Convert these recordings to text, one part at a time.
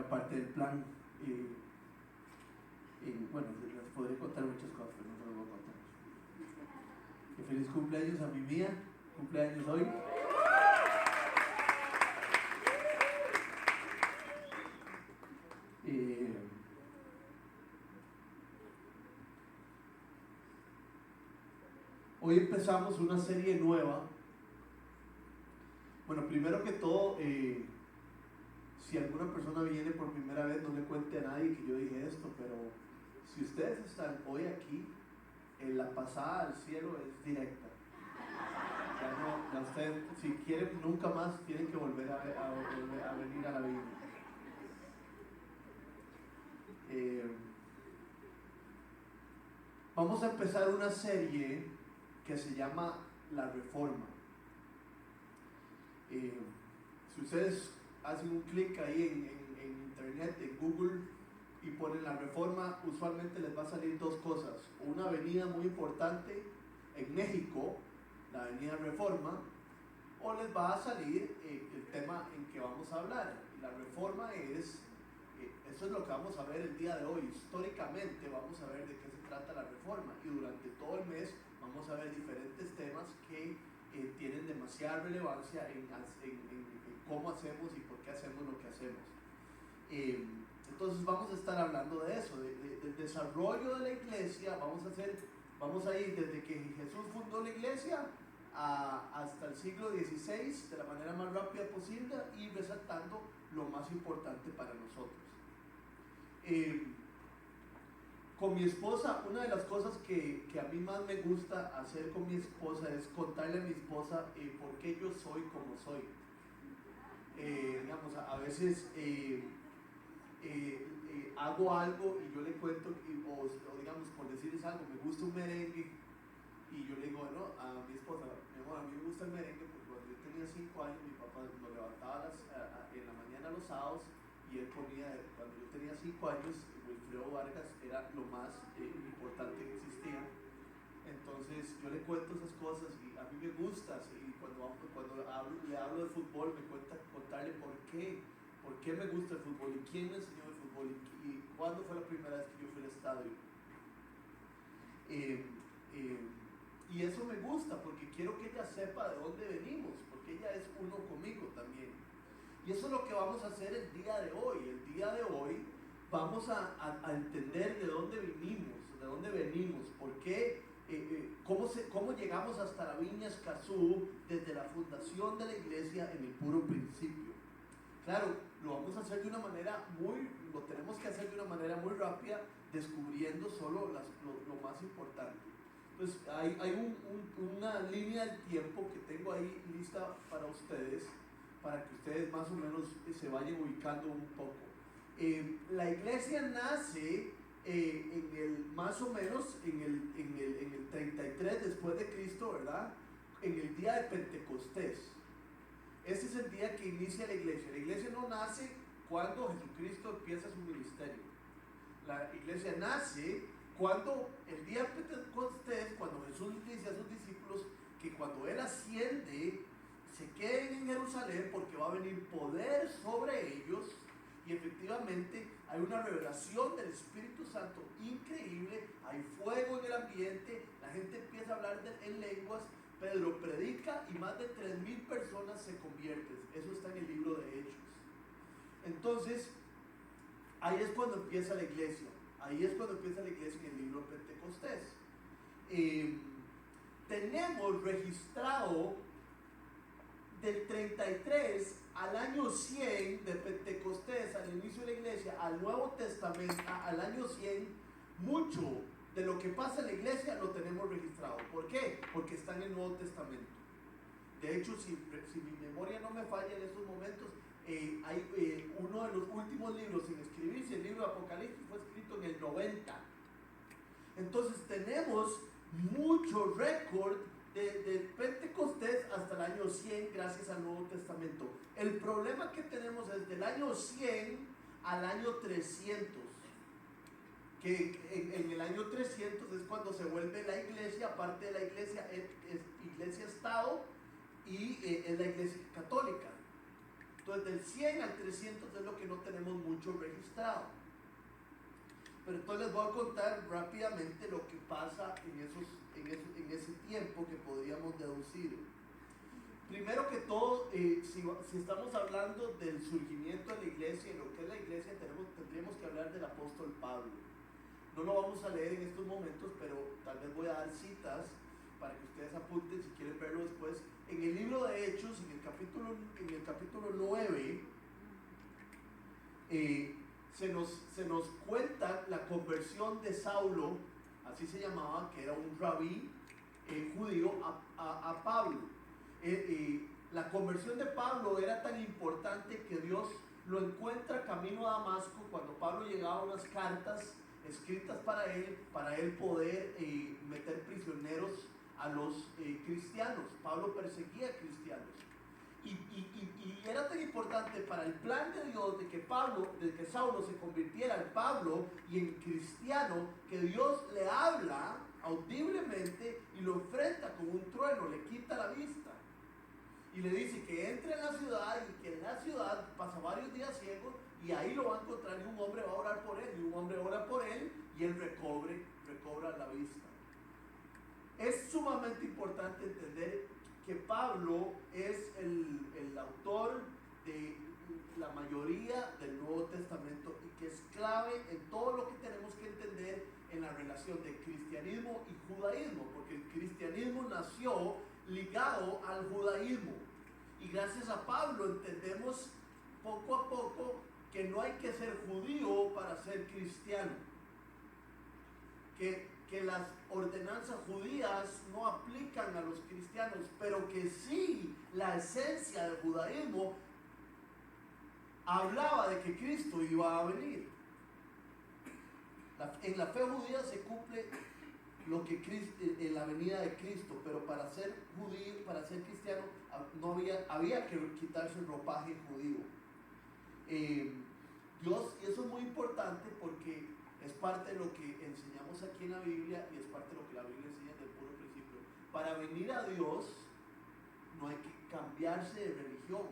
era parte del plan. Bueno, les podría contar muchas cosas, pero no se las voy a contar. Y feliz cumpleaños a mi mía, cumpleaños hoy. Hoy empezamos una serie nueva. Bueno, primero que todo, si alguna persona viene por primera vez, no le cuente a nadie que yo dije esto, pero si ustedes están hoy aquí, la pasada al cielo es directa. Ya ustedes, si quieren nunca más, tienen que volver a venir a la vida. Vamos a empezar una serie que se llama La Reforma. Si ustedes hacen un clic ahí en internet, en Google, y ponen La Reforma, usualmente les va a salir dos cosas: una avenida muy importante en México, la avenida Reforma, o les va a salir el tema en que vamos a hablar. La Reforma es, eso es lo que vamos a ver el día de hoy. Históricamente vamos a ver de qué se trata la Reforma, y durante todo el mes vamos a ver diferentes temas que tienen demasiada relevancia en cómo hacemos y por qué hacemos lo que hacemos. Entonces vamos a estar hablando de eso, del desarrollo de la iglesia. Vamos a ir desde que Jesús fundó la iglesia hasta el siglo XVI de la manera más rápida posible, y resaltando lo más importante para nosotros. Con mi esposa, una de las cosas que a mí más me gusta hacer con mi esposa es contarle a mi esposa por qué yo soy como soy. Digamos, a veces hago algo y yo le cuento, o digamos, por decirles algo, me gusta un merengue, y yo le digo, bueno, a mi esposa, mi amor, a mí me gusta el merengue porque cuando yo tenía 5 años, mi papá nos levantaba en la mañana los sábados, y él ponía, cuando yo tenía 5 años, Wilfredo Vargas era lo más importante que existía. Entonces yo le cuento esas cosas y a mí me gusta, y cuando le hablo de fútbol, me cuenta contarle por qué me gusta el fútbol y quién me enseñó el fútbol y cuándo fue la primera vez que yo fui al estadio. Y eso me gusta porque quiero que ella sepa de dónde venimos, porque ella es uno conmigo también. Y eso es lo que vamos a hacer el día de hoy. El día de hoy vamos a entender de dónde venimos, por qué, cómo llegamos hasta la Viña Escazú desde la fundación de la iglesia en el puro principio. Claro, lo tenemos que hacer de una manera muy rápida, descubriendo solo lo más importante. Pues hay una línea del tiempo que tengo ahí lista para ustedes, para que ustedes más o menos se vayan ubicando un poco. La iglesia nace más o menos en el 33 después de Cristo, ¿verdad? En el día de Pentecostés. Este es el día que inicia la iglesia. La iglesia no nace cuando Jesucristo empieza su ministerio. La iglesia nace cuando el día de Pentecostés, cuando Jesús dice a sus discípulos que cuando Él asciende, se queden en Jerusalén porque va a venir poder sobre ellos. Y efectivamente hay una revelación del Espíritu Santo increíble, hay fuego en el ambiente, la gente empieza a hablar en lenguas, Pedro predica y más de 3,000 personas se convierten. Eso está en el libro de Hechos. Entonces, ahí es cuando empieza la iglesia. En el libro de Pentecostés. Tenemos registrado del 33 al año 100 de Pentecostés, al inicio de la iglesia, al Nuevo Testamento, al año 100, mucho de lo que pasa en la iglesia lo tenemos registrado. ¿Por qué? Porque está en el Nuevo Testamento. De hecho, si mi memoria no me falla en estos momentos, hay uno de los últimos libros en escribirse, el libro de Apocalipsis, fue escrito en el 90. Entonces tenemos mucho récord de Pentecostés hasta el año 100 gracias al Nuevo Testamento. El problema que tenemos es del año 100 al año 300, que en el año 300 es cuando se vuelve la iglesia. Aparte de la iglesia es iglesia-estado y es la iglesia católica. Entonces del 100 al 300 es lo que no tenemos mucho registrado. Pero entonces les voy a contar rápidamente lo que pasa en ese tiempo que podríamos deducir. Primero que todo, si estamos hablando del surgimiento de la iglesia y lo que es la iglesia, tendríamos que hablar del apóstol Pablo. No lo vamos a leer en estos momentos, pero tal vez voy a dar citas para que ustedes apunten si quieren verlo después. En el libro de Hechos, en el capítulo 9, se nos cuenta la conversión de Saulo, así se llamaba, que era un rabí judío, a Pablo. La conversión de Pablo era tan importante que Dios lo encuentra camino a Damasco cuando Pablo llegaba a unas cartas escritas para él poder meter prisioneros a los cristianos. Pablo perseguía cristianos. Y era tan importante para el plan de Dios de que Saulo se convirtiera en Pablo y en cristiano, que Dios le habla audiblemente y lo enfrenta con un trueno, le quita la vista y le dice que entre en la ciudad y que en la ciudad pasa varios días ciego y ahí lo va a encontrar y un hombre va a orar por él y un hombre ora por él y él recobra la vista. Es sumamente importante entender que Pablo es el autor de la mayoría del Nuevo Testamento y que es clave en todo lo que tenemos que entender en la relación de cristianismo y judaísmo, porque el cristianismo nació ligado al judaísmo y gracias a Pablo entendemos poco a poco que no hay que ser judío para ser cristiano, que las ordenanzas judías no aplican a los cristianos, pero que sí la esencia del judaísmo hablaba de que Cristo iba a venir. En la fe judía se cumple lo que en la venida de Cristo, pero para ser judío, para ser cristiano, había que quitarse el ropaje judío. Dios, y eso es muy importante porque es parte de lo que enseñamos aquí en la Biblia y es parte de lo que la Biblia enseña desde el puro principio. Para venir a Dios no hay que cambiarse de religión.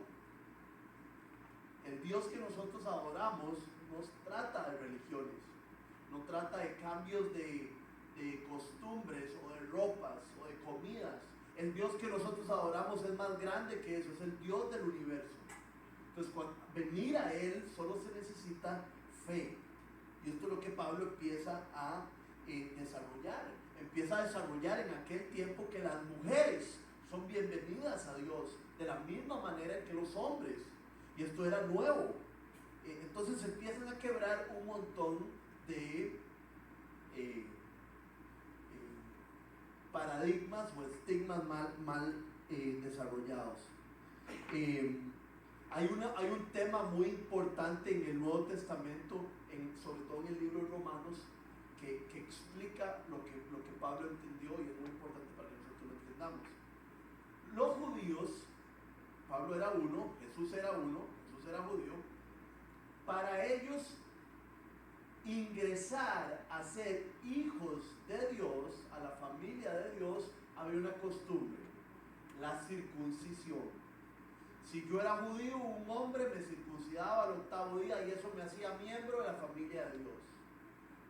El Dios que nosotros adoramos no trata de religiones, no trata de cambios de costumbres o de ropas o de comidas. El Dios que nosotros adoramos es más grande que eso, es el Dios del universo. Entonces, venir a Él solo se necesita fe. Y esto es lo que Pablo empieza a desarrollar. Empieza a desarrollar en aquel tiempo que las mujeres son bienvenidas a Dios de la misma manera que los hombres. Y esto era nuevo. Entonces empiezan a quebrar un montón de paradigmas o estigmas mal desarrollados. Hay un tema muy importante en el Nuevo Testamento, sobre todo en el libro de Romanos, que explica lo que Pablo entendió y es muy importante para que nosotros lo entendamos. Los judíos, Pablo era uno, Jesús era judío, para ellos ingresar a ser hijos de Dios, a la familia de Dios, había una costumbre, la circuncisión. Si yo era judío, un hombre me circuncidaba al 8º día y eso me hacía miembro de la familia de Dios.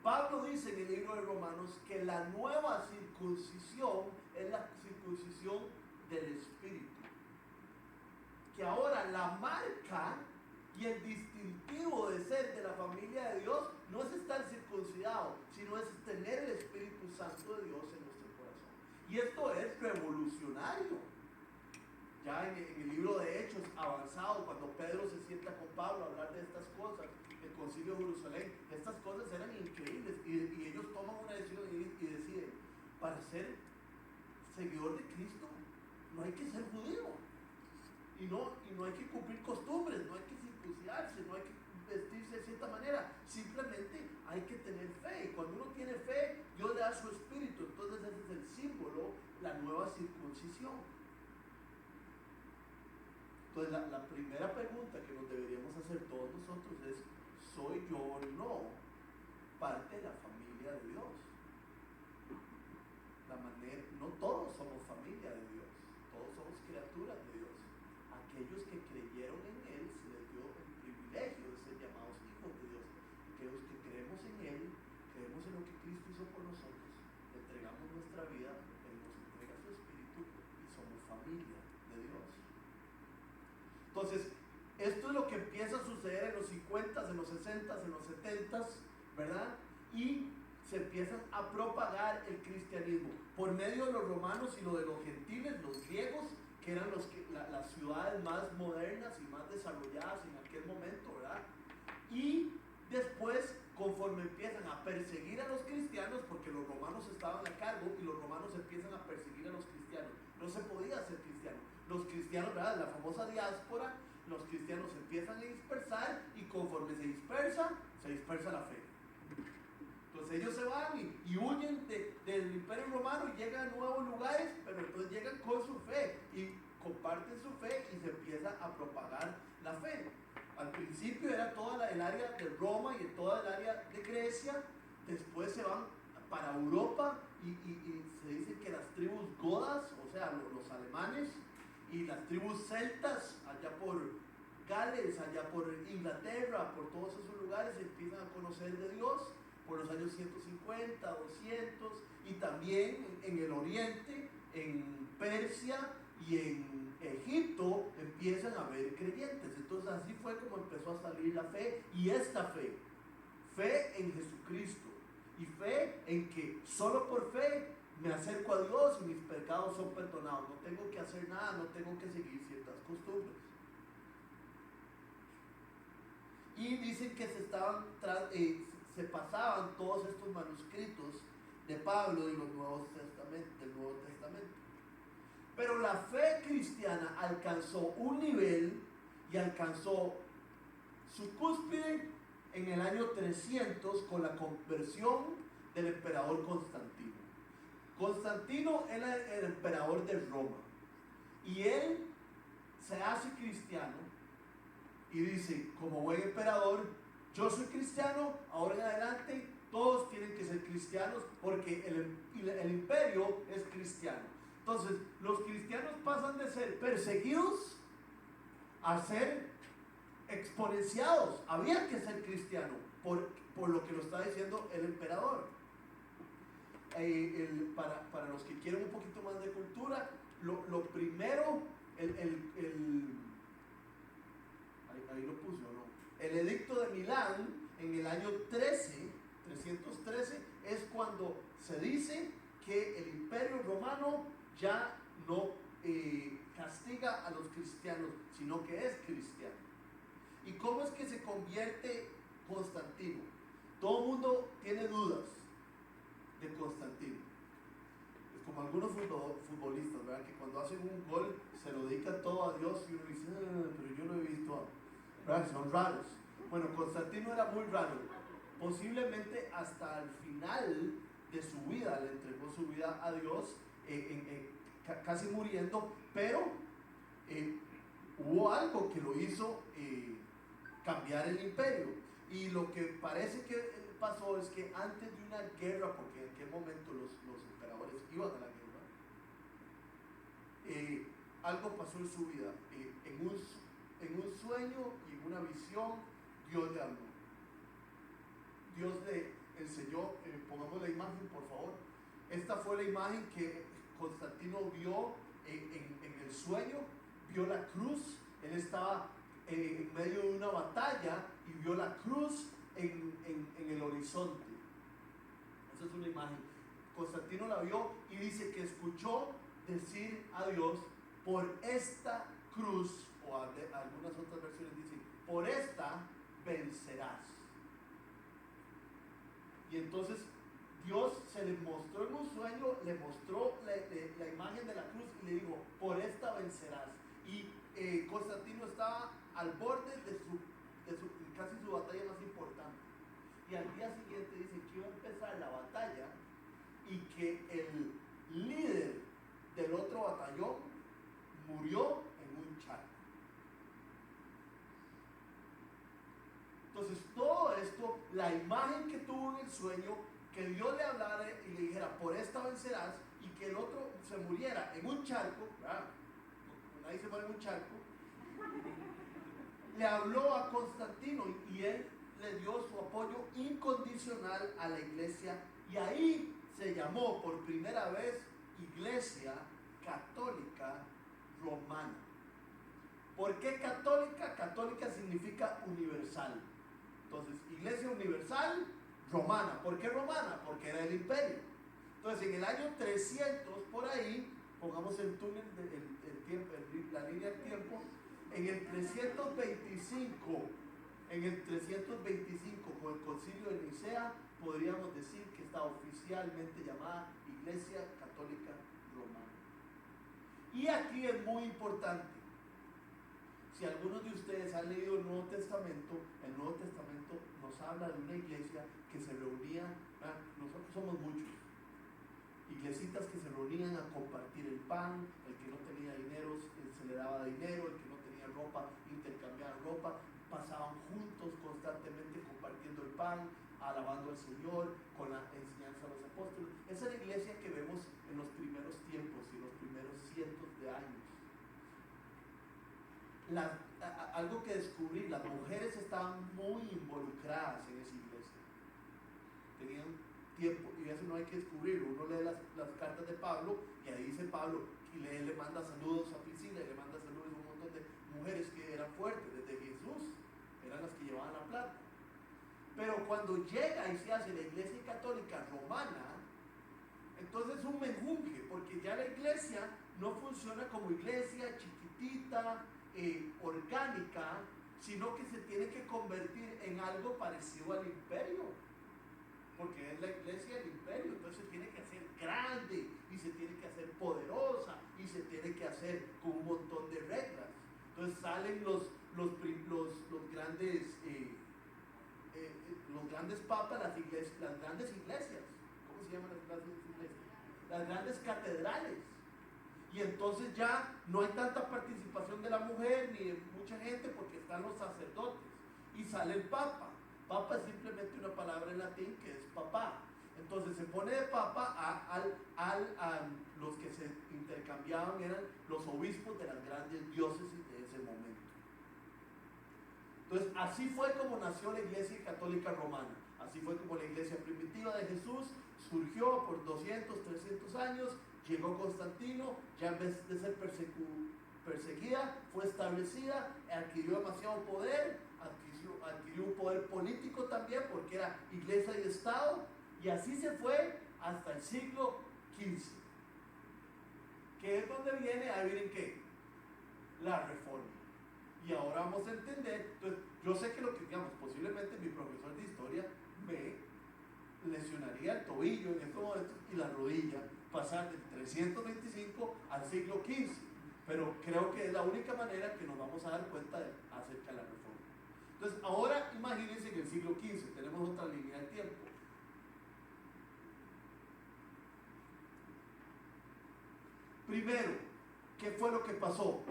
Pablo dice en el libro de Romanos que la nueva circuncisión es la circuncisión del Espíritu. Que ahora la marca y el distintivo de ser de la familia de Dios no es estar circuncidado, sino es tener el Espíritu Santo de Dios en nuestro corazón. Y esto es revolucionario. Ya en el libro de Hechos avanzado, cuando Pedro se sienta con Pablo a hablar de estas cosas, el concilio de Jerusalén, estas cosas eran increíbles y ellos toman una decisión y deciden, para ser seguidor de Cristo no hay que ser judío y no hay que cumplir costumbres, no hay que circuncidarse, no hay que vestirse de cierta manera, simplemente hay que tener fe, y cuando uno tiene fe Dios le da su espíritu. Entonces ese es el símbolo, la nueva circuncisión. Entonces la primera pregunta que nos deberíamos hacer todos nosotros es: ¿soy yo o no parte de la familia de Dios? No todos somos familia de Dios, todos somos criaturas de Dios. Aquellos que creyeron en Él hizo por nosotros, le entregamos nuestra vida, Él nos entrega su Espíritu y somos familia de Dios. Entonces, esto es lo que empieza a suceder en los 50s, en los 60s, en los 70s, ¿verdad? Y se empiezan a propagar el cristianismo por medio de los romanos y lo de los gentiles, los griegos, que eran las ciudades más modernas y más desarrolladas en aquel momento, ¿verdad? Y después, conforme empiezan a perseguir a los cristianos, porque los romanos estaban a cargo y los romanos empiezan a perseguir a los cristianos, no se podía ser cristiano. Los cristianos, ¿verdad? La famosa diáspora, los cristianos se empiezan a dispersar y conforme se dispersa la fe. Entonces ellos se van y huyen del imperio romano y llegan a nuevos lugares, pero entonces llegan con su fe y comparten su fe y se empieza a propagar la fe. Al principio era toda el área de Roma y toda el área de Grecia, después se van para Europa y se dice que las tribus godas, o sea, los alemanes, y las tribus celtas, allá por Gales, allá por Inglaterra, por todos esos lugares, empiezan a conocer de Dios por los años 150, 200, y también en el oriente, en Persia y en Egipto empiezan a haber creyentes. Entonces así fue como empezó a salir la fe, y esta fe en Jesucristo, y fe en que solo por fe me acerco a Dios y mis pecados son perdonados, no tengo que hacer nada, no tengo que seguir ciertas costumbres. Y dicen que se pasaban todos estos manuscritos de Pablo y del Nuevo Testamento. Pero la fe cristiana alcanzó un nivel y alcanzó su cúspide en el año 300 con la conversión del emperador Constantino. Constantino era el emperador de Roma y él se hace cristiano y dice, como buen emperador, yo soy cristiano, ahora en adelante todos tienen que ser cristianos porque el imperio es cristiano. Entonces, los cristianos pasan de ser perseguidos a ser exponenciados. Había que ser cristiano por lo que lo está diciendo el emperador. Para los que quieren un poquito más de cultura, lo primero, ahí lo puse, ¿no? El edicto de Milán en el año 313, es cuando se dice que el imperio romano ya no castiga a los cristianos, sino que es cristiano. ¿Y cómo es que se convierte Constantino? Todo el mundo tiene dudas de Constantino. Es como algunos futbolistas, ¿verdad? Que cuando hacen un gol se lo dedican todo a Dios y uno dice, pero yo no he visto, ¿verdad? Son raros. Bueno, Constantino era muy raro. Posiblemente hasta el final de su vida le entregó su vida a Dios, casi muriendo, pero hubo algo que lo hizo cambiar el imperio. Y lo que parece que pasó es que antes de una guerra, porque en aquel momento los emperadores iban a la guerra, algo pasó en su vida. En un sueño y en una visión, Dios le habló. Dios le enseñó, pongamos la imagen por favor. Esta fue la imagen que Constantino vio en el sueño, vio la cruz. Él estaba en medio de una batalla y vio la cruz en el horizonte. Esa es una imagen. Constantino la vio y dice que escuchó decir a Dios, por esta cruz, o algunas otras versiones dicen, por esta vencerás. Y entonces Dios se le mostró en un sueño, le mostró la imagen de la cruz y le dijo, por esta vencerás. Y Constantino estaba al borde de casi su batalla más importante. Y al día siguiente dice que iba a empezar la batalla y que el líder del otro batallón murió en un charco. Entonces todo esto, la imagen que tuvo en el sueño, que Dios le hablara y le dijera, por esta vencerás, y que el otro se muriera en un charco, ¿verdad? Nadie se muere en un charco, le habló a Constantino y él le dio su apoyo incondicional a la iglesia y ahí se llamó por primera vez Iglesia Católica Romana. ¿Por qué católica? Católica significa universal. Entonces, Iglesia Universal Romana. ¿Por qué romana? Porque era el imperio. Entonces, en el año 300, por ahí, pongamos el túnel, el tiempo, la línea del tiempo, en el 325, con el concilio de Nicea, podríamos decir que está oficialmente llamada Iglesia Católica Romana. Y aquí es muy importante. Si algunos de ustedes han leído el Nuevo Testamento nos habla de una iglesia que se reunía, nosotros somos muchos, iglesitas que se reunían a compartir el pan, el que no tenía dinero se le daba dinero, el que no tenía ropa intercambiaban ropa, pasaban juntos constantemente compartiendo el pan, alabando al Señor con la enseñanza de los apóstoles. Esa es la iglesia que vemos en los primeros tiempos y los primeros cientos de años. Algo que descubrí, las mujeres estaban muy involucradas en esa iglesia, tenían tiempo, y eso no hay que descubrirlo. Uno lee las cartas de Pablo y ahí dice Pablo, y le manda saludos a Priscila y le manda saludos a un montón de mujeres que eran fuertes, desde Jesús eran las que llevaban la plata. Pero cuando llega y se hace la Iglesia Católica Romana, entonces es un menjunje, porque ya la iglesia no funciona como iglesia chiquitita, orgánica, sino que se tiene que convertir en algo parecido al imperio, porque es la iglesia del imperio. Entonces se tiene que hacer grande y se tiene que hacer poderosa y se tiene que hacer con un montón de reglas. Entonces salen los grandes papas, las grandes iglesias. ¿Cómo se llaman las grandes iglesias? Las grandes catedrales. Y entonces ya no hay tanta participación de la mujer ni de mucha gente porque están los sacerdotes. Y sale el papa. Papa es simplemente una palabra en latín que es papá. Entonces se pone de papa a los que se intercambiaban, eran los obispos de las grandes diócesis de ese momento. Entonces así fue como nació la Iglesia Católica Romana. Así fue como la iglesia primitiva de Jesús surgió por 200, 300 años. Llegó Constantino, ya en vez de ser perseguida, fue establecida, adquirió demasiado poder, adquirió un poder político también, porque era iglesia y Estado, y así se fue hasta el siglo XV, que es donde viene, adivinen qué, la Reforma. Y ahora vamos a entender. Entonces, yo sé que lo que digamos, posiblemente mi profesor de historia me lesionaría el tobillo en estos momentos y la rodilla, pasar del 325 al siglo XV, pero creo que es la única manera que nos vamos a dar cuenta acerca de la Reforma. Entonces ahora imagínense que en el siglo XV tenemos otra línea del tiempo. Primero, ¿qué fue lo que pasó?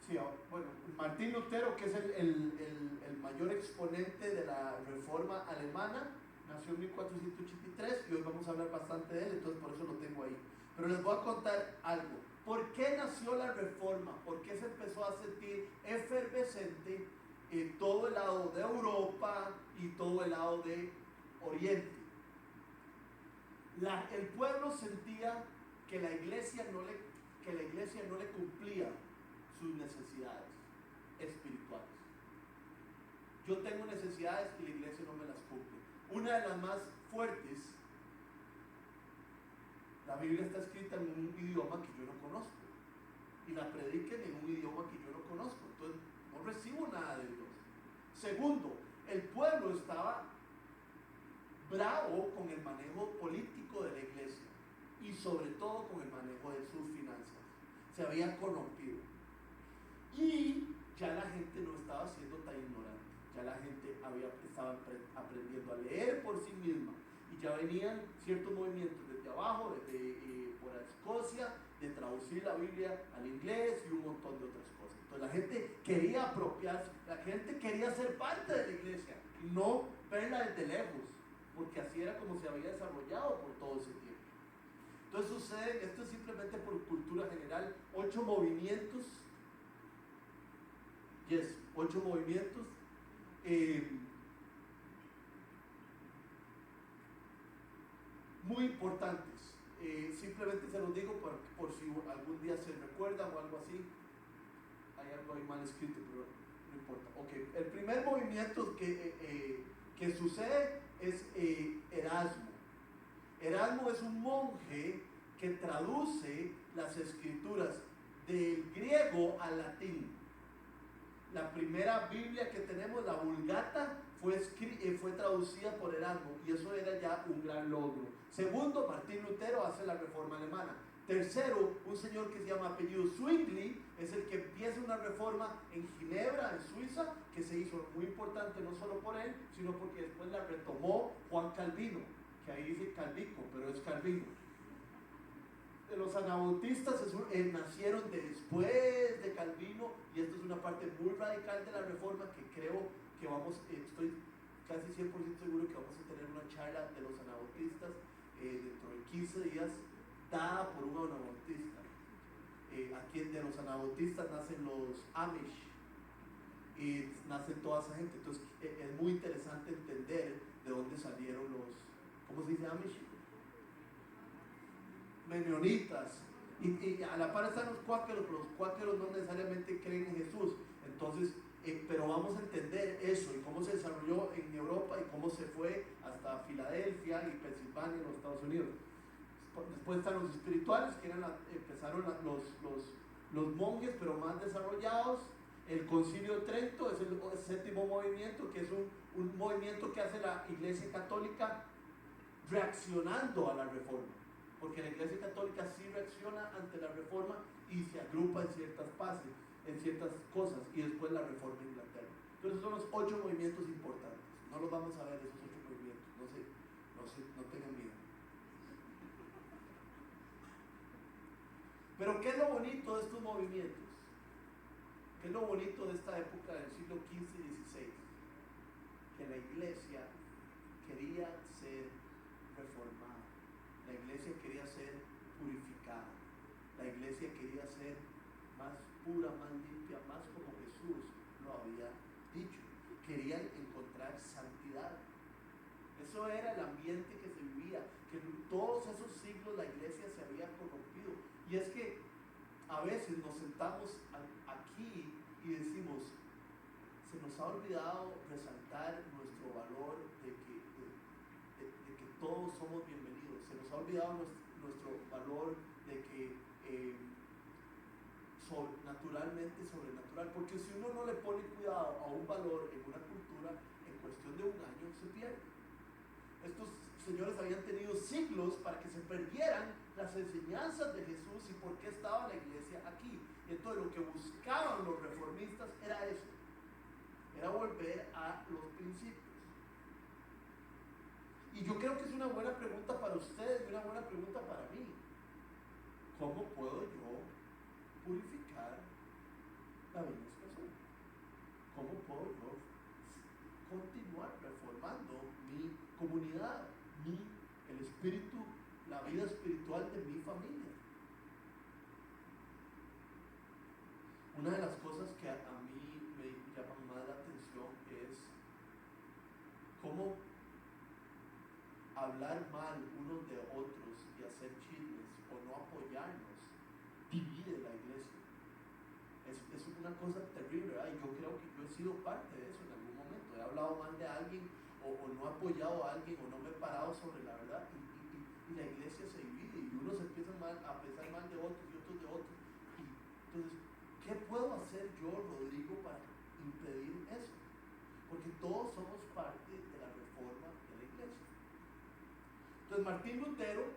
Sí, bueno, Martín Lutero, que es el mayor exponente de la Reforma alemana, nació en 1483 y hoy vamos a hablar bastante de él, entonces por eso lo tengo ahí. Pero les voy a contar algo. ¿Por qué nació la Reforma? ¿Por qué se empezó a sentir efervescente en todo el lado de Europa y todo el lado de Oriente? El pueblo sentía que la iglesia no le cumplía sus necesidades espirituales. Yo tengo necesidades y la iglesia no me las cumple. Una de las más fuertes, la Biblia está escrita en un idioma que yo no conozco y la prediquen en un idioma que yo no conozco, entonces no recibo nada de Dios. Segundo, el pueblo estaba bravo con el manejo político de la iglesia y sobre todo con el manejo de sus finanzas. Se había corrompido y ya la gente no estaba siendo tan ignorante. Ya la gente estaba aprendiendo a leer por sí misma y ya venían ciertos movimientos desde abajo, por Escocia, de traducir la Biblia al inglés y un montón de otras cosas. Entonces la gente quería apropiarse, la gente quería ser parte de la iglesia y no verla desde lejos, porque así era como se había desarrollado por todo ese tiempo. Entonces sucede, esto es simplemente por cultura general, 8 movimientos muy importantes. Simplemente se los digo por si algún día se recuerdan o algo así. Hay algo ahí mal escrito, pero no importa. Okay. El primer movimiento que sucede es Erasmo. Erasmo es un monje que traduce las escrituras del griego al latín. La primera Biblia que tenemos, la Vulgata, fue traducida por Erasmo, y eso era ya un gran logro. Segundo, Martín Lutero hace la reforma alemana. Tercero, un señor que se llama apellido Zwingli es el que empieza una reforma en Ginebra, en Suiza, que se hizo muy importante no solo por él, sino porque después la retomó Juan Calvino, que ahí dice Calvico, pero es Calvino. Los anabautistas nacieron después de Calvino, y esto es una parte muy radical de la reforma que creo que estoy casi 100% seguro que vamos a tener una charla de los anabautistas dentro de 15 días, dada por un anabautista. Aquí de los anabautistas nacen los Amish y nace toda esa gente. Entonces es muy interesante entender de dónde salieron los, ¿cómo se dice Amish? Menonitas. Y a la par están los cuáqueros, pero los cuáqueros no necesariamente creen en Jesús. Entonces, pero vamos a entender eso y cómo se desarrolló en Europa y cómo se fue hasta Filadelfia y Pensilvania en los Estados Unidos. Después están los espirituales, que empezaron los monjes, pero más desarrollados. El Concilio de Trento es el séptimo movimiento, que es un movimiento que hace la Iglesia Católica reaccionando a la reforma, porque la Iglesia Católica sí reacciona ante la reforma y se agrupa en ciertas fases, en ciertas cosas, y después la reforma en Inglaterra. Entonces son los 8 movimientos importantes. No los vamos a ver, esos 8 movimientos, no tengan miedo. Pero ¿qué es lo bonito de estos movimientos? ¿Qué es lo bonito de esta época del siglo XV y XVI? Que la iglesia quería ser reformada, la iglesia quería ser purificada, la iglesia quería ser más pura, más limpia, más como Jesús lo había dicho. Querían encontrar santidad. Eso era el ambiente que se vivía, que en todos esos siglos la iglesia se había corrompido. Y es que a veces nos sentamos aquí y decimos, se nos ha olvidado resaltar nuestro valor de que todos somos bienvenidos, se nos ha olvidado nuestro valor de que naturalmente sobrenatural, porque si uno no le pone cuidado a un valor en una cultura, en cuestión de un año se pierde. Estos señores habían tenido siglos para que se perdieran las enseñanzas de Jesús y por qué estaba la iglesia aquí. Entonces lo que buscaban los reformistas era eso, era volver a los principios. Y yo creo que es una buena pregunta para ustedes y una buena pregunta para mí. ¿Cómo puedo yo purificar la vida espiritual? ¿Cómo puedo yo continuar reformando mi comunidad, el espíritu, la vida espiritual de mi familia? Una de las cosas que a mí me llaman más la atención es cómo hablar mal unos de otros y hacer chismes o no apoyarnos divide la iglesia. Es una cosa terrible, ¿verdad? Y yo creo que yo he sido parte de eso en algún momento. He hablado mal de alguien o no he apoyado a alguien o no me he parado sobre la verdad y la iglesia se divide y unos empiezan a pensar mal de otros y otros de otros. Y entonces, ¿qué puedo hacer yo, Rodrigo, para impedir eso? Porque todos somos parte de la reforma de la iglesia. Entonces Martín Lutero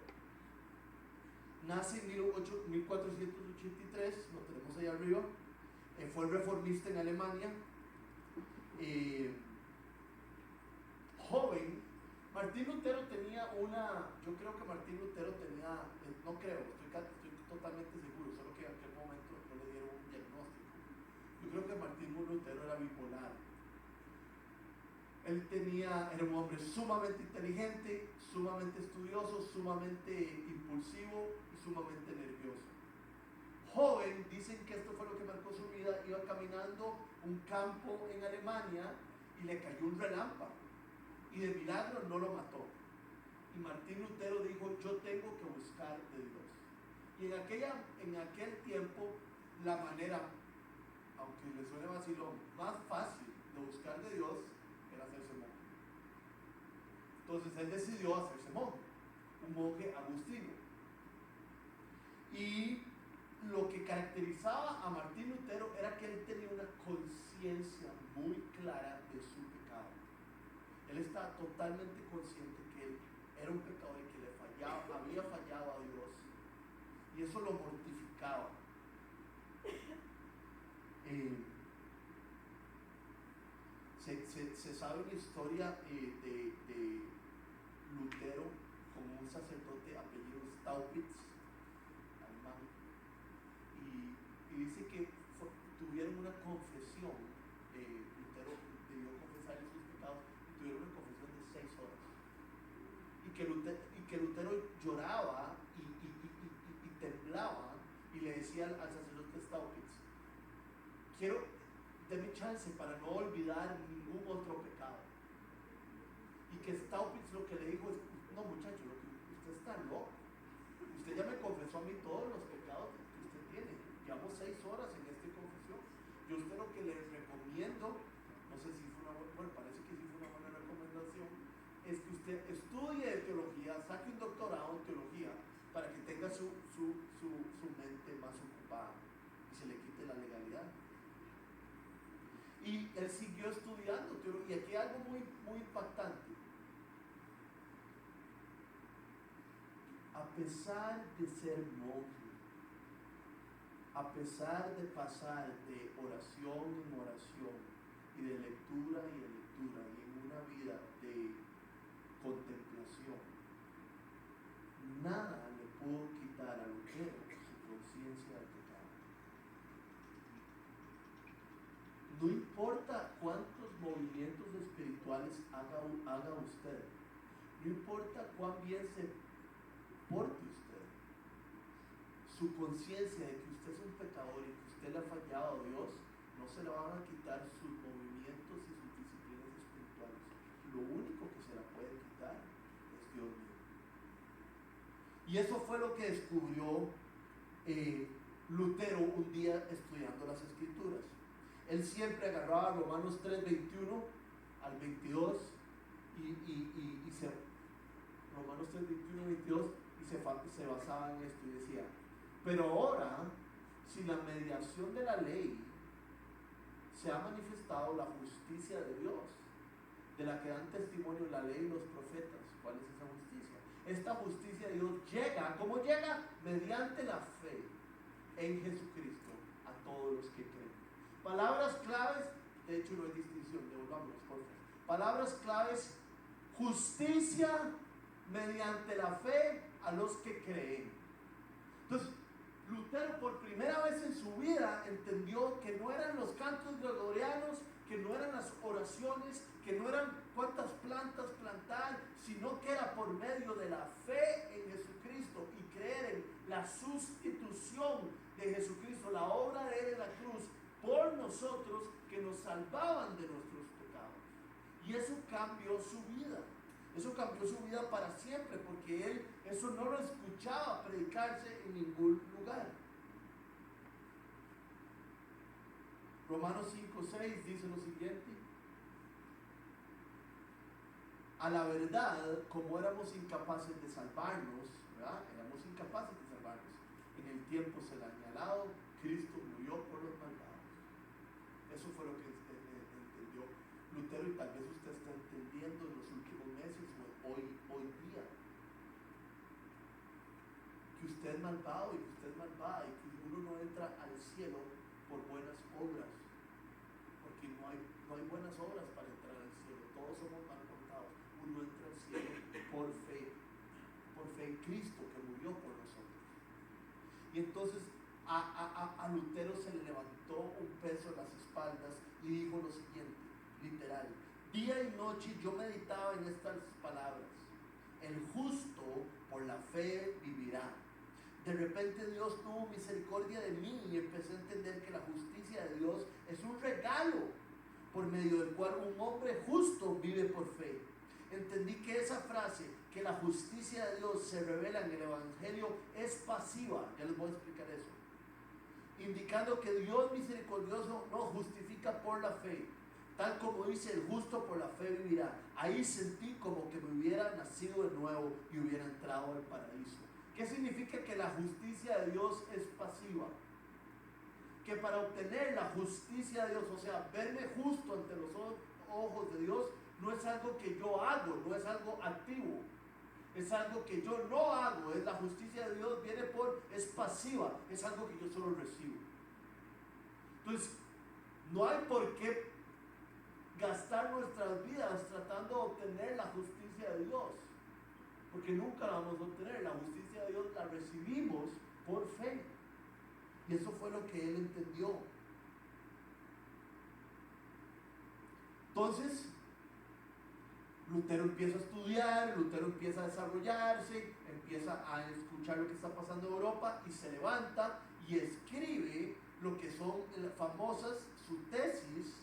nace en 1483, lo tenemos ahí arriba, fue reformista en Alemania, joven. Martín Lutero tenía yo creo que Martín Lutero tenía, no creo, estoy totalmente seguro, solo que en aquel momento no le dieron un diagnóstico. Yo creo que Martín Lutero era bipolar. Él era un hombre sumamente inteligente, sumamente estudioso, sumamente impulsivo y sumamente nervioso. Joven, dicen que esto fue lo que marcó su vida, iba caminando un campo en Alemania y le cayó un relámpago y de milagro no lo mató. Y Martín Lutero dijo, yo tengo que buscar de Dios. Y en aquel tiempo la manera, aunque le suene vacilón, más fácil de buscar de Dios era hacerse monje. Entonces él decidió hacerse monje, un monje agustino. Y lo que caracterizaba a Martín Lutero era que él tenía una conciencia muy clara de su pecado. Él estaba totalmente consciente que él era un pecador y que había fallado a Dios. Y eso lo mortificaba. Se sabe una historia de Lutero con un sacerdote apellido Staupitz, alemán, y dice que tuvieron una confesión. Lutero debió confesarle sus pecados y tuvieron una confesión de 6 horas, y que Lutero lloraba y temblaba y le decía al sacerdote Staupitz, deme chance para no olvidar ningún otro pecado. Y que Staupitz lo que le dijo es, no muchacho, usted está loco, usted ya me confesó a mí todos los pecados que usted tiene, llevamos 6 horas en esta confesión, yo usted lo que le recomiendo, no sé si fue parece que sí fue una buena recomendación, es que usted estudie teología, saque un doctorado en teología para que tenga su mente más ocupada y se le quite la legalidad. Y él siguió estudiando teología. Y aquí hay algo muy, muy impactante. A pesar de ser monje, a pesar de pasar de oración en oración y de lectura y de lectura y en una vida de contemplación, nada le pudo quitar a Lutero su conciencia del pecado. No importa cuántos movimientos espirituales haga usted, no importa cuán bien se porte usted, su conciencia de que usted es un pecador y que usted le ha fallado a Dios, no se le van a quitar sus movimientos y sus disciplinas espirituales. Lo único que se la puede quitar es Dios mismo. Y eso fue lo que descubrió Lutero un día estudiando las Escrituras. Él siempre agarraba Romanos 3:21 al 22 Romanos 3:21 22 y se basaba en esto y decía, pero ahora, si la mediación de la ley se ha manifestado la justicia de Dios, de la que dan testimonio la ley y los profetas. ¿Cuál es esa justicia? Esta justicia de Dios llega, ¿cómo llega? Mediante la fe en Jesucristo a todos los que creen. Palabras claves, de hecho no hay distinción, devolvámonos por favor. Palabras claves, justicia mediante la fe a los que creen. Entonces, Lutero por primera vez en su vida entendió que no eran los cantos gregorianos, que no eran las oraciones, que no eran cuántas plantas plantar, sino que era por medio de la fe en Jesucristo y creer en la sustitución de Jesucristo, la obra de Él en la cruz, por nosotros, que nos salvaban de nuestros pecados. Y eso cambió su vida. Eso cambió su vida para siempre, porque él eso no lo escuchaba predicarse en ningún lugar. Romanos 5:6 dice lo siguiente: a la verdad, como éramos incapaces de salvarnos, ¿verdad? Éramos incapaces de salvarnos. En el tiempo señalado, Cristo murió por los malvados. Eso fue lo que entendió Lutero, y tal vez usted está entendiendo en los últimos meses o hoy día que usted es malvado y que usted es malvada y que uno no entra al cielo por buenas obras, porque no hay buenas obras para entrar al cielo. Todos somos mal portados. Uno entra al cielo por fe en Cristo que murió por nosotros. Y entonces a Lutero se le levantó un peso en las espaldas y dijo lo siguiente, literal: día y noche yo meditaba en estas palabras: el justo por la fe vivirá. De repente Dios tuvo misericordia de mí y empecé a entender que la justicia de Dios es un regalo, por medio del cual un hombre justo vive por fe. Entendí que esa frase, que la justicia de Dios se revela en el Evangelio, es pasiva. Ya les voy a explicar eso. Indicando que Dios misericordioso nos justifica por la fe. Tal como dice, el justo por la fe vivirá. Ahí sentí como que me hubiera nacido de nuevo y hubiera entrado al paraíso. ¿Qué significa que la justicia de Dios es pasiva? Que para obtener la justicia de Dios, o sea, verme justo ante los ojos de Dios, no es algo que yo hago, no es algo activo, es algo que yo no hago. Es la justicia de Dios es pasiva, es algo que yo solo recibo. Entonces, no hay por qué gastar nuestras vidas tratando de obtener la justicia de Dios, porque nunca la vamos a obtener. La justicia de Dios la recibimos por fe, y eso fue lo que él entendió. Entonces Lutero empieza a estudiar, Lutero empieza a desarrollarse, empieza a escuchar lo que está pasando en Europa y se levanta y escribe lo que son las famosas, su tesis.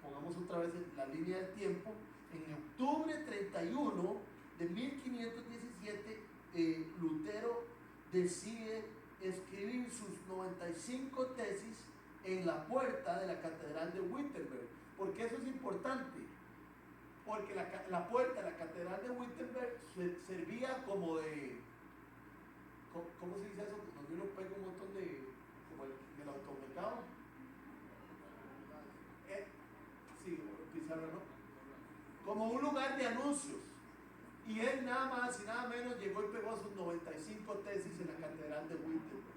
Pongamos otra vez la línea del tiempo. En octubre 31 de 1517, Lutero decide escribir sus 95 tesis en la puerta de la catedral de Wittenberg. ¿Por qué eso es importante? Porque la puerta de la catedral de Wittenberg servía como de, ¿cómo se dice eso? Donde uno pega un montón de, como el automercado. Sí, pizarra, ¿no? Como un lugar de anuncios. Y él nada más y nada menos llegó y pegó sus 95 tesis en la catedral de Wittenberg.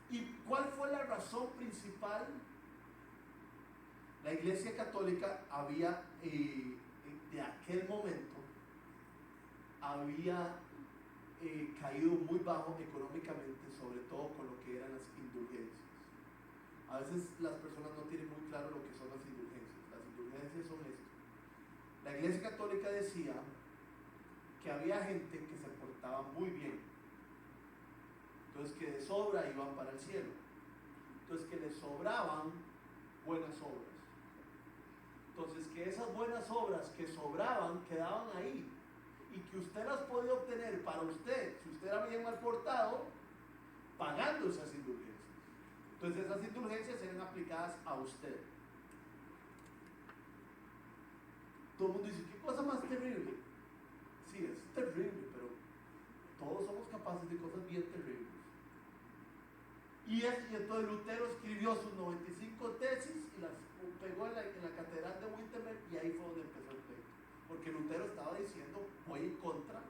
¿Y cuál fue la razón principal? La Iglesia Católica había, de aquel momento, había caído muy bajo económicamente, sobre todo con lo que eran las indulgencias. A veces las personas no tienen muy claro lo que son las indulgencias. Las indulgencias son esto. La Iglesia Católica decía que había gente que se portaba muy bien, entonces que de sobra iban para el cielo, entonces que les sobraban buenas obras. Entonces, que esas buenas obras que sobraban quedaban ahí y que usted las podía obtener para usted, si usted era bien mal portado, pagando esas indulgencias. Entonces, esas indulgencias eran aplicadas a usted. Todo el mundo dice, ¿qué cosa más terrible? Sí, es terrible, pero todos somos capaces de cosas bien terribles. Y entonces Lutero escribió sus 95 tesis y las pegó en la catedral de Wittenberg, y ahí fue donde empezó el pleito. Porque Lutero estaba diciendo, voy en contra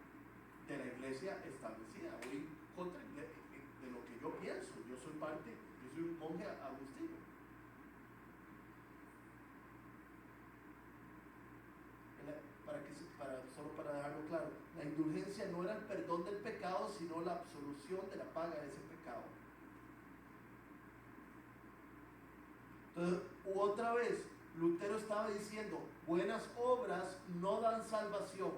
de la iglesia establecida, voy en contra de lo que yo pienso. Yo soy un monje agustino. Solo para dejarlo claro, la indulgencia no era el perdón del pecado, sino la absolución de la paga de ese pecado. Entonces, otra vez, Lutero estaba diciendo, buenas obras no dan salvación.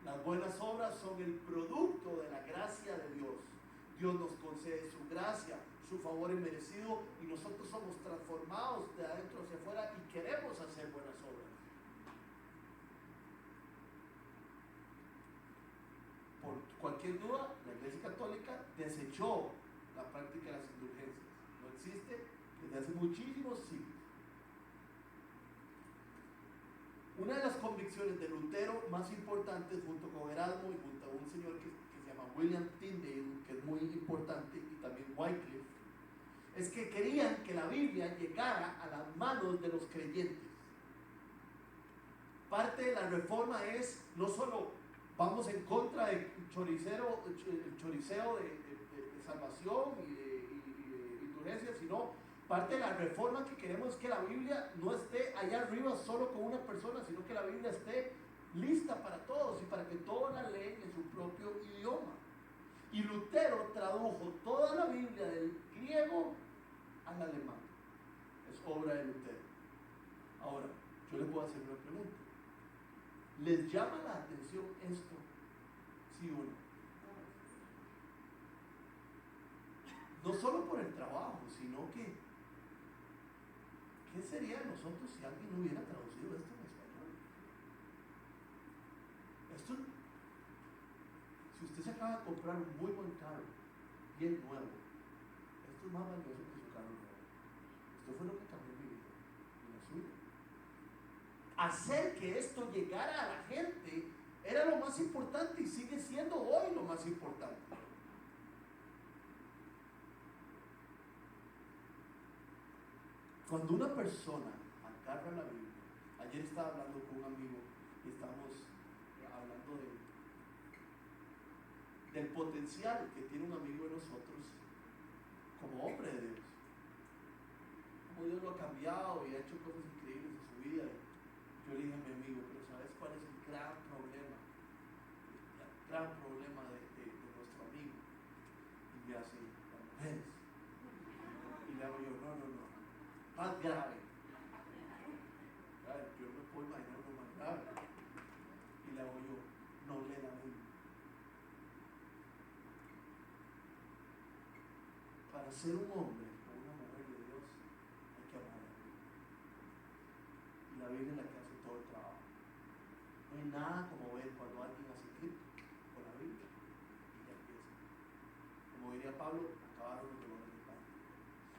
Las buenas obras son el producto de la gracia de Dios. Dios nos concede su gracia, su favor inmerecido, y nosotros somos transformados de adentro hacia afuera y queremos hacer buenas obras. Por cualquier duda, la Iglesia Católica desechó la práctica de las indulgencias. No existe desde hace muchísimos siglos. Una de las convicciones de Lutero más importantes, junto con Erasmo y junto a un señor que se llama William Tyndale, que es muy importante, y también Wycliffe, es que querían que la Biblia llegara a las manos de los creyentes. Parte de la reforma es no solo vamos en contra del choriceo de salvación y de indulgencia, sino parte de la reforma que queremos es que la Biblia no esté allá arriba solo con una persona, sino que la Biblia esté lista para todos y para que todos la lean en su propio idioma. Y Lutero tradujo toda la Biblia del griego al alemán. Es obra de Lutero. Ahora, yo les voy a hacer una pregunta. ¿Les llama la atención esto? Sí o no. No solo por el trabajo, sino que ¿qué sería de nosotros si alguien no hubiera traducido esto en español? Esto, si usted se acaba de comprar un muy buen carro, bien nuevo, esto es más valioso que su carro nuevo. Esto fue lo que cambió mi vida y la suya. Hacer que esto llegara a la gente era lo más importante y sigue siendo hoy lo más importante. Cuando una persona agarra la Biblia, ayer estaba hablando con un amigo y estábamos hablando del potencial que tiene un amigo de nosotros como hombre de Dios, como Dios lo ha cambiado y ha hecho cosas increíbles en su vida. Yo le dije a mi amigo, pero ¿sabes cuál es el gran problema? El gran problema de nuestro amigo. Y me hace, las mujeres. Y le hago yo, no, más grave. Claro, yo no me puedo imaginar lo más grave. Y le hago yo, no lee la Biblia. Para ser un hombre o una mujer de Dios hay que amar la Biblia. Y la Biblia es la que hace todo el trabajo. No hay nada como ver cuando alguien hace clic con la Biblia y ya empieza. Como diría Pablo, acabaron los dolores de parto.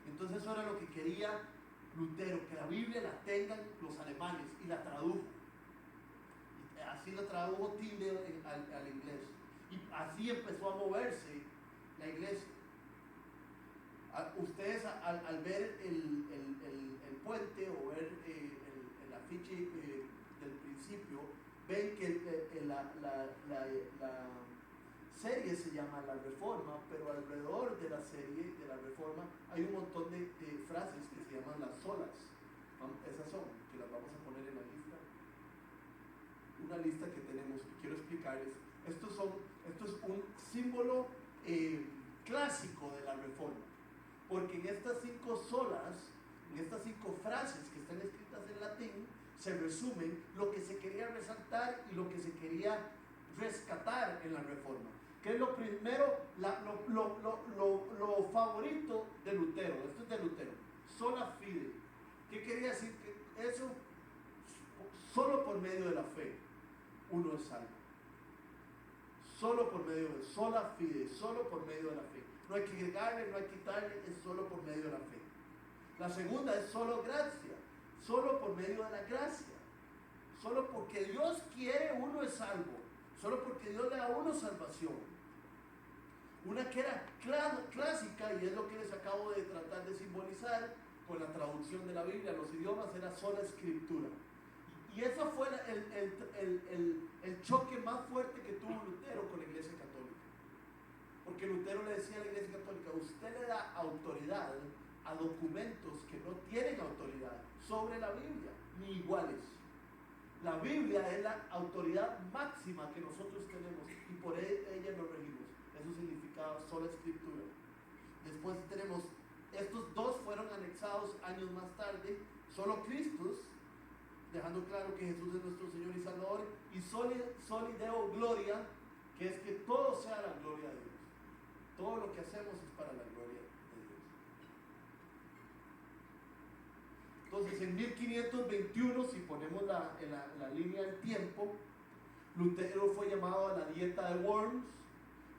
Entonces eso era lo que quería Lutero, que la Biblia la tengan los alemanes, y la tradujo. Y así la tradujo Tilde al inglés. Y así empezó a moverse la iglesia. Ustedes al ver el puente o ver el afiche del principio, ven que la serie se llama La Reforma, pero alrededor de la serie de la Reforma hay un montón de frases que se llaman las solas. Esas son, que las vamos a poner en la lista. Una lista que tenemos, que quiero explicarles. Esto es un símbolo clásico de la Reforma, porque en estas 5 solas, en estas 5 frases que están escritas en latín, se resumen lo que se quería resaltar y lo que se quería rescatar en la Reforma. ¿Qué es lo primero? Lo favorito de Lutero. Esto es de Lutero. Sola fide. ¿Qué quería decir? Que eso, solo por medio de la fe uno es salvo. Solo por medio de sola fide, solo por medio de la fe. No hay que agregarle, no hay que quitarle, es solo por medio de la fe. La segunda es solo gracia, solo por medio de la gracia. Solo porque Dios quiere uno es salvo, solo porque Dios le da a uno salvación. Una que era clásica, y es lo que les acabo de tratar de simbolizar con la traducción de la Biblia a los idiomas, era sola escritura. Y eso fue el choque más fuerte que tuvo Lutero con la Iglesia Católica. Porque Lutero le decía a la Iglesia Católica, usted le da autoridad a documentos que no tienen autoridad sobre la Biblia, ni iguales. La Biblia es la autoridad máxima que nosotros tenemos y por ella nos regimos. Eso significaba sola escritura. Después tenemos, estos dos fueron anexados años más tarde, solo Christus, dejando claro que Jesús es nuestro Señor y Salvador, y soli Deo Gloria, que es que todo sea la gloria de Dios. Todo lo que hacemos es para la gloria de Dios. Entonces, en 1521, si ponemos la línea del tiempo, Lutero fue llamado a la dieta de Worms.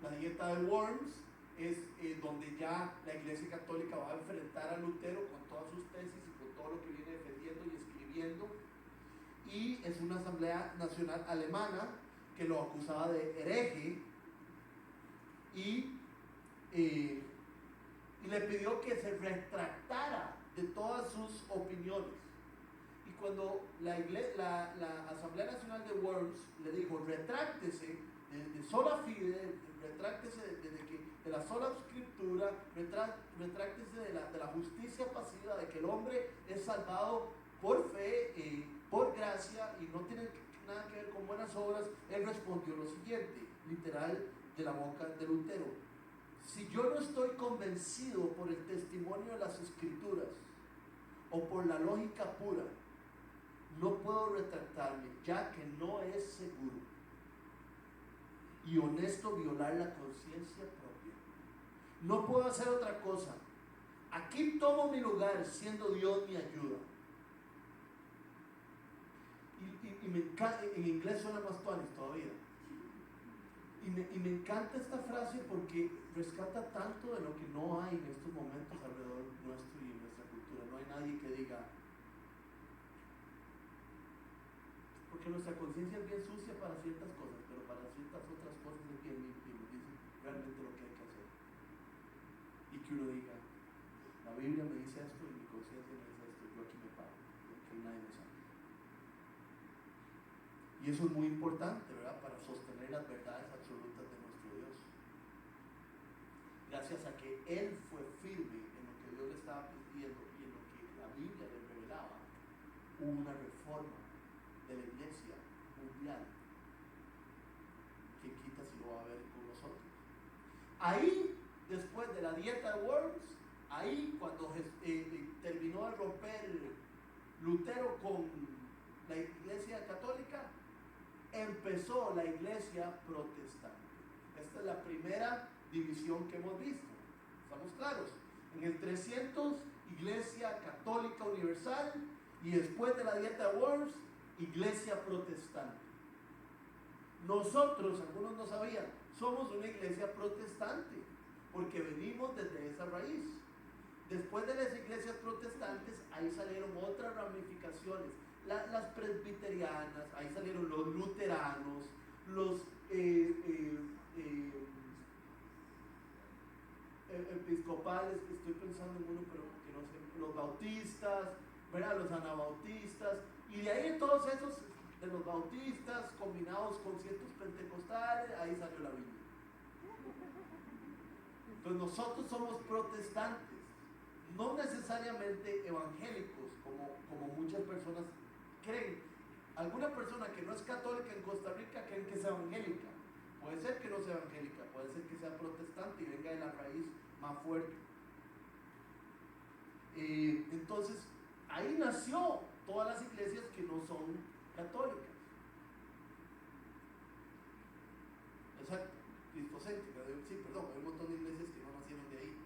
La dieta de Worms es donde ya la Iglesia Católica va a enfrentar a Lutero con todas sus tesis y con todo lo que viene defendiendo y escribiendo. Y es una asamblea nacional alemana que lo acusaba de hereje y le pidió que se retractara de todas sus opiniones. Y cuando la Asamblea Nacional de Worms le dijo, retráctese de sola fide, retráctese de la sola escritura, retráctese de la justicia pasiva, de que el hombre es salvado por fe, por gracia, y no tiene nada que ver con buenas obras, él respondió lo siguiente, literal de la boca de Lutero: si yo no estoy convencido por el testimonio de las escrituras o por la lógica pura, no puedo retractarme, ya que no es seguro y honesto violar la conciencia propia. No puedo hacer otra cosa. Aquí tomo mi lugar siendo Dios mi ayuda. en inglés suena más tuanis todavía. Y me encanta esta frase porque rescata tanto de lo que no hay en estos momentos alrededor nuestro y en nuestra cultura. No hay nadie que diga, porque nuestra conciencia es bien sucia para ciertas cosas, pero para ciertas otras cosas es bien limpia y nos dice realmente lo que hay que hacer. Y que uno diga, la Biblia me dice esto y mi conciencia me dice esto, yo aquí me paro, y aquí nadie me sabe. Y eso es muy importante, ¿verdad? Para sostener las verdades absolutas de nuestro Dios. Gracias a que Él fue firme en lo que Dios le estaba pidiendo y en lo que la Biblia le revelaba, hubo una reforma de la iglesia mundial que quita si lo va a ver con nosotros. Ahí, después de la dieta de Worms, ahí cuando terminó de romper Lutero con la iglesia católica, empezó la iglesia protestante. Esta es la primera división que hemos visto. ¿Estamos claros? En el 300, iglesia católica universal, y después de la dieta de Worms, iglesia protestante. Nosotros, algunos no sabían, somos una iglesia protestante, porque venimos desde esa raíz. Después de las iglesias protestantes, ahí salieron otras ramificaciones, las presbiterianas, ahí salieron los luteranos, los episcopales, estoy pensando en uno, pero que no sé, los bautistas, ¿verdad? Los anabautistas, y de ahí todos esos, de los bautistas, combinados con ciertos pentecostales, ahí salió la Biblia. Entonces nosotros somos protestantes, no necesariamente evangélicos, como muchas personas creen. Alguna persona que no es católica en Costa Rica creen que es evangélica. Puede ser que no sea evangélica, puede ser que sea protestante y venga de la raíz más fuerte. Entonces, ahí nació todas las iglesias que no son católicas. Exacto, cristocéntricas, sí, perdón, hay un montón de iglesias que no nacieron de ahí.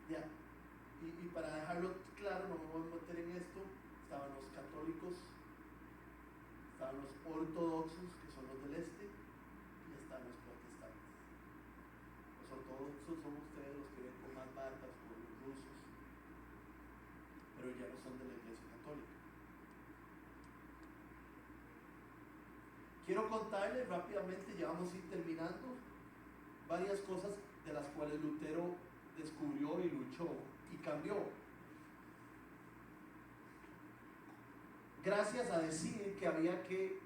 Ya, y para dejarlo claro, no me voy a meter en esto, estaban los católicos, estaban los ortodoxos, que son los del este, y están los protestantes. Los ortodoxos son ustedes los que ven con más barbas, con los rusos, pero ya no son de la iglesia católica. Quiero contarles rápidamente, ya vamos a ir terminando, varias cosas de las cuales Lutero descubrió y luchó y cambió. Gracias a decir que había que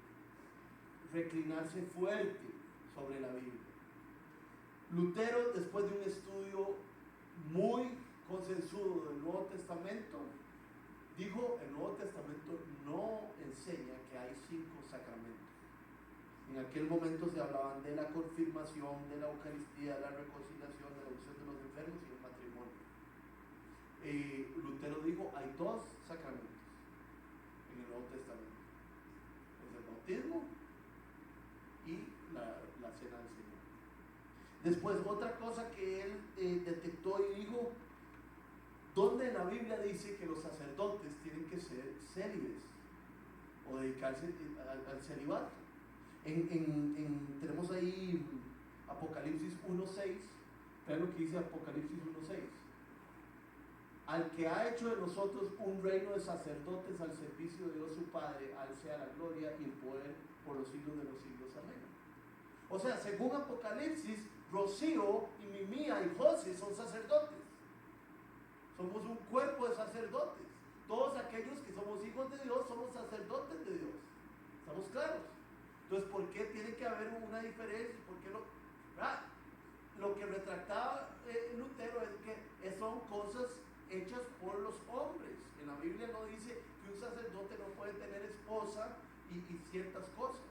reclinarse fuerte sobre la Biblia. Lutero, después de un estudio muy concienzudo del Nuevo Testamento, dijo: el Nuevo Testamento no enseña que hay 5 sacramentos. En aquel momento se hablaban de la confirmación, de la Eucaristía, de la reconciliación, de la unción de los enfermos y el matrimonio. Lutero dijo: hay 2 sacramentos en el Nuevo Testamento: es el bautismo y la cena del Señor. Después, otra cosa que él detectó y dijo: ¿dónde en la Biblia dice que los sacerdotes tienen que ser célibes o dedicarse al celibato? Tenemos ahí Apocalipsis 1.6. vean lo que dice Apocalipsis 1.6: al que ha hecho de nosotros un reino de sacerdotes al servicio de Dios su Padre, al sea la gloria y el poder por los siglos de los siglos. Amén. O sea, según Apocalipsis, Rocío y Mimía y José son sacerdotes. Somos un cuerpo de sacerdotes. Todos aquellos que somos hijos de Dios somos sacerdotes de Dios. ¿Estamos claros? Entonces, ¿por qué tiene que haber una diferencia? ¿Por qué lo que retractaba Lutero es que son cosas hechas por los hombres? En la Biblia no dice que un sacerdote no puede tener esposa y ciertas cosas.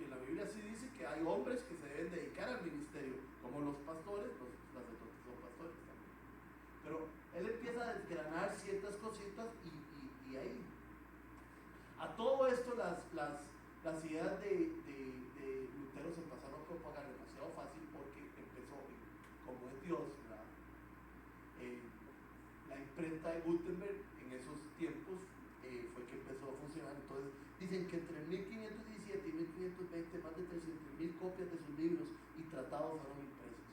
En la Biblia sí dice que hay hombres que se deben dedicar al ministerio, como los pastores. Los sacerdotes son pastores también. Pero él empieza a desgranar ciertas cositas y ahí. A todo esto las ideas de Lutero se pasaron a propagar demasiado fácil porque empezó, como es Dios, ¿verdad? La imprenta de Gutenberg en esos tiempos fue que empezó a funcionar. Entonces dicen que entre 1517 y 1520 más de 300.000 copias de sus libros y tratados fueron impresos.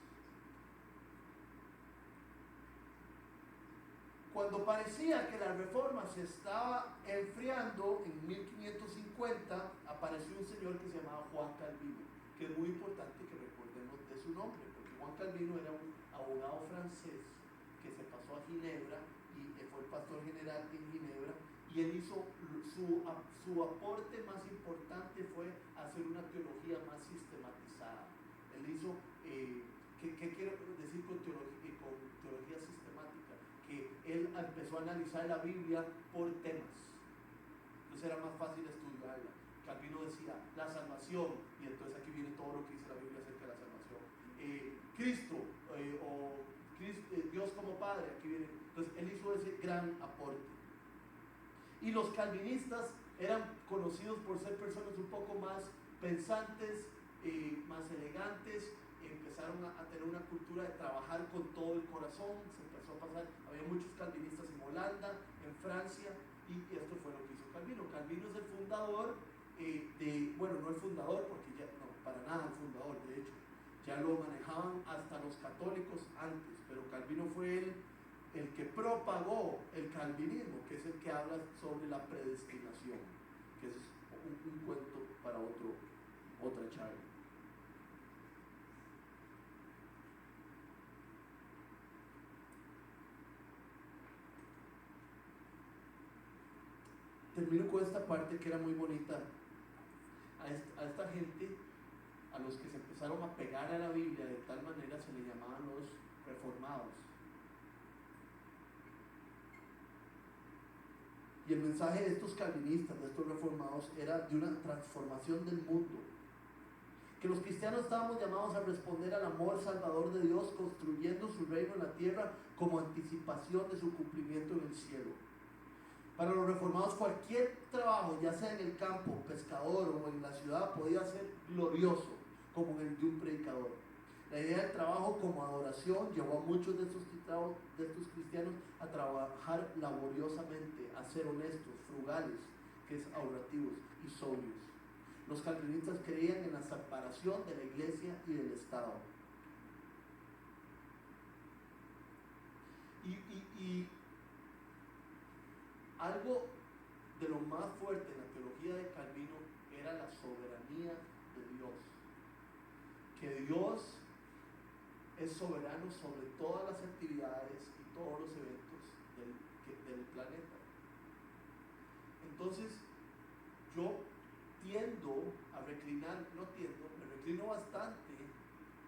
Cuando parecía que la reforma se estaba enfriando, en 1550 apareció un señor que se llamaba Juan Calvino, que es muy importante que recordemos de su nombre, porque Juan Calvino era un abogado francés que se pasó a Ginebra y fue el pastor general en Ginebra, y él hizo su aporte más importante fue hacer una teología más sistematizada. Él hizo, ¿qué quiero decir con teología sistemática? Que él empezó a analizar la Biblia por temas, entonces era más fácil estudiarla. Calvino decía la salvación, y entonces aquí viene todo lo que dice la Biblia acerca de la salvación. Cristo, Dios como Padre, aquí viene. Entonces él hizo ese gran aporte. Y los calvinistas eran conocidos por ser personas un poco más pensantes, más elegantes. Empezaron a tener una cultura de trabajar con todo el corazón. Se empezó a pasar, había muchos calvinistas en Holanda, en Francia, y esto fue lo que hizo Calvino. Calvino es el fundador bueno, no el fundador, porque ya no, para nada el fundador, de hecho ya lo manejaban hasta los católicos antes, pero Calvino fue el que propagó el calvinismo, que es el que habla sobre la predestinación, que es un cuento para otra charla. Termino con esta parte que era muy bonita. A esta gente, a los que se empezaron a pegar a la Biblia de tal manera, se le llamaban los reformados. Y el mensaje de estos calvinistas, de estos reformados, era de una transformación del mundo. Que los cristianos estábamos llamados a responder al amor salvador de Dios, construyendo su reino en la tierra como anticipación de su cumplimiento en el cielo. Para los reformados, cualquier trabajo, ya sea en el campo, pescador o en la ciudad, podía ser glorioso, como el de un predicador. La idea del trabajo como adoración llevó a muchos de estos cristianos a trabajar laboriosamente, a ser honestos, frugales, que es ahorrativos, y sobrios. Los calvinistas creían en la separación de la iglesia y del Estado. Y algo de lo más fuerte en la teología de Calvino era la soberanía de Dios. Que Dios es soberano sobre todas las actividades y todos los eventos del planeta. Entonces, yo me reclino bastante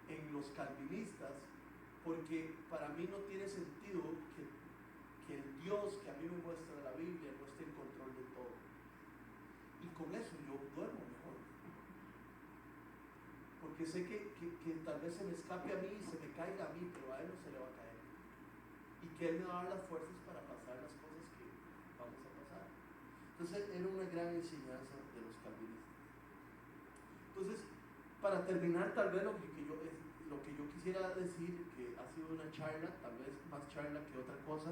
en los calvinistas, porque para mí no tiene sentido que el Dios que a mí me muestra la Biblia no esté en control de todo. Y con eso yo duermo mejor. Porque sé que tal vez se me escape a mí, se me caiga a mí, pero a él no se le va a caer. Y que él me va a dar las fuerzas para pasar las cosas que vamos a pasar. Entonces era una gran enseñanza de los calvinistas. Entonces, para terminar, tal vez lo que yo quisiera decir, que ha sido una charla, tal vez más charla que otra cosa,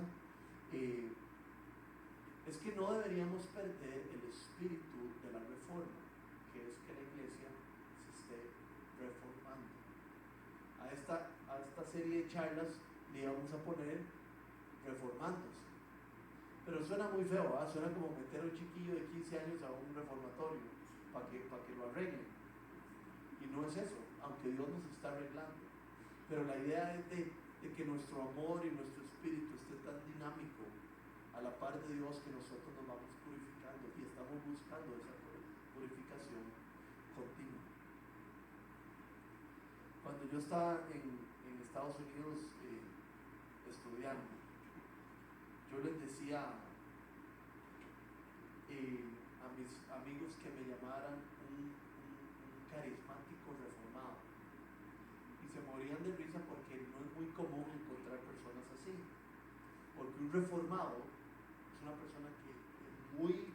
es que no deberíamos perder el espíritu de la reforma, que es que la iglesia se esté reformando. A esta serie de charlas le vamos a poner reformándose. Pero suena muy feo, ¿eh? Suena como meter a un chiquillo de 15 años a un reformatorio para que lo arreglen. Y no es eso, aunque Dios nos está arreglando. Pero la idea es de que nuestro amor y nuestro espíritu esté tan dinámico a la par de Dios, que nosotros nos vamos purificando y estamos buscando esa purificación continua. Cuando yo estaba en Estados Unidos estudiando, yo les decía a mis amigos que me llamaran un carismático reformado, y se morían de risa porque no es muy común encontrar personas así. Porque un reformado es una persona que es muy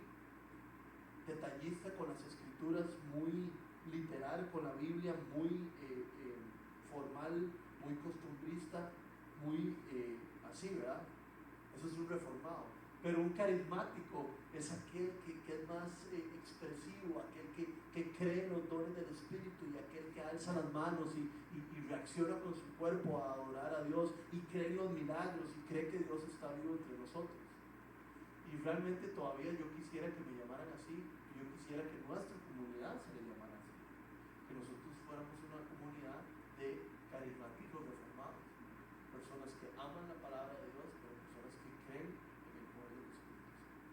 detallista con las escrituras, muy literal con la Biblia, muy formal, muy costumbrista, muy así, ¿verdad? Eso es un reformado. Pero un carismático es aquel que es más expresivo, aquel que cree en los dones del Espíritu y aquel que alza las manos y reacciona con su cuerpo a adorar a Dios y cree en los milagros y cree que Dios está vivo entre nosotros. Y realmente todavía yo quisiera que me llamaran así, yo quisiera que nuestra comunidad se le llamara así, que nosotros fuéramos